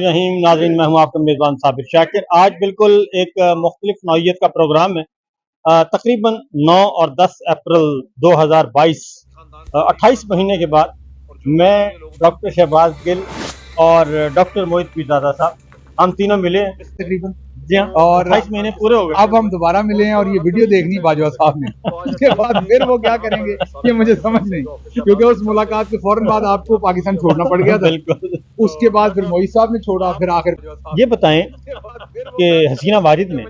रहीम नाज़रीन, मैं हूं आपका मेज़बान साबिर शाकिर। आज बिल्कुल एक मुख्तलिफ नौइयत का प्रोग्राम है। तकरीबन 9 और 10 अप्रैल 2022, 28 महीने के बाद मैं, डॉक्टर शहबाज गिल और डॉक्टर मोहित पीरजादा साहब, हम तीनों मिले तकरीबन। जी हाँ, और 28 महीने पूरे हो गए। अब हम दोबारा मिले हैं और ये वीडियो देखनी बाजवा साहब ने। उसके बाद फिर वो क्या करेंगे ये मुझे समझ नहीं, क्योंकि उस मुलाकात के फौरन बाद आपको पाकिस्तान छोड़ना पड़ गया था। बिल्कुल। उसके बाद फिर मोहित साहब ने छोड़ा, फिर आखिर ये बताएं कि हसीना वाजिद ने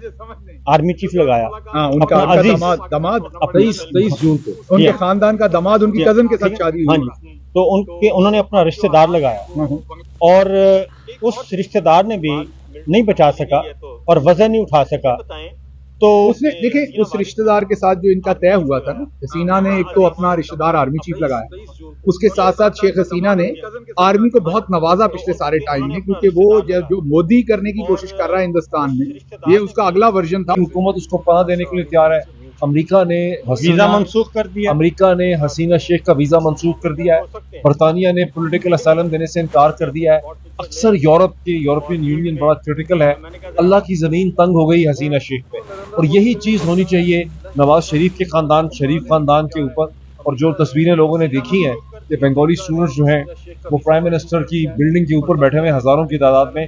आर्मी चीफ लगाया। हाँ, उनका अपना अजीज दामाद 23 जून को उनके खानदान का दामाद उनकी कजन के साथ शादी हाँ हुई। जी, तो उन्होंने अपना रिश्तेदार लगाया और उस रिश्तेदार ने भी नहीं बचा सका और वजन नहीं उठा सका। तो उसने देखे उस रिश्तेदार के साथ जो इनका तय हुआ था ना, हसीना ने एक तो अपना रिश्तेदार आर्मी चीफ लगाया, उसके साथ साथ शेख हसीना ने आर्मी को बहुत नवाजा पिछले सारे टाइम में, क्योंकि वो जो मोदी करने की कोशिश कर रहा है हिंदुस्तान में, ये उसका अगला वर्जन था। हुकूमत उसको पनाह देने के लिए तैयार है। अमेरिका ने वीजा मंसूख कर दिया। अमेरिका ने हसीना शेख का वीजा मंसूख कर दिया है। बरतानिया ने पॉलिटिकल असाइलम देने से इनकार कर दिया है। अक्सर यूरोपियन यूनियन बड़ा क्रिटिकल है। अल्लाह की जमीन तंग हो गई हसीना शेख पे, और यही चीज होनी चाहिए नवाज शरीफ के खानदान, शरीफ खानदान के ऊपर। और जो तस्वीरें लोगों ने देखी हैं कि बंगाली स्टूडेंट्स जो हैं वो प्राइम मिनिस्टर की बिल्डिंग के ऊपर बैठे हुए हजारों की तादाद में,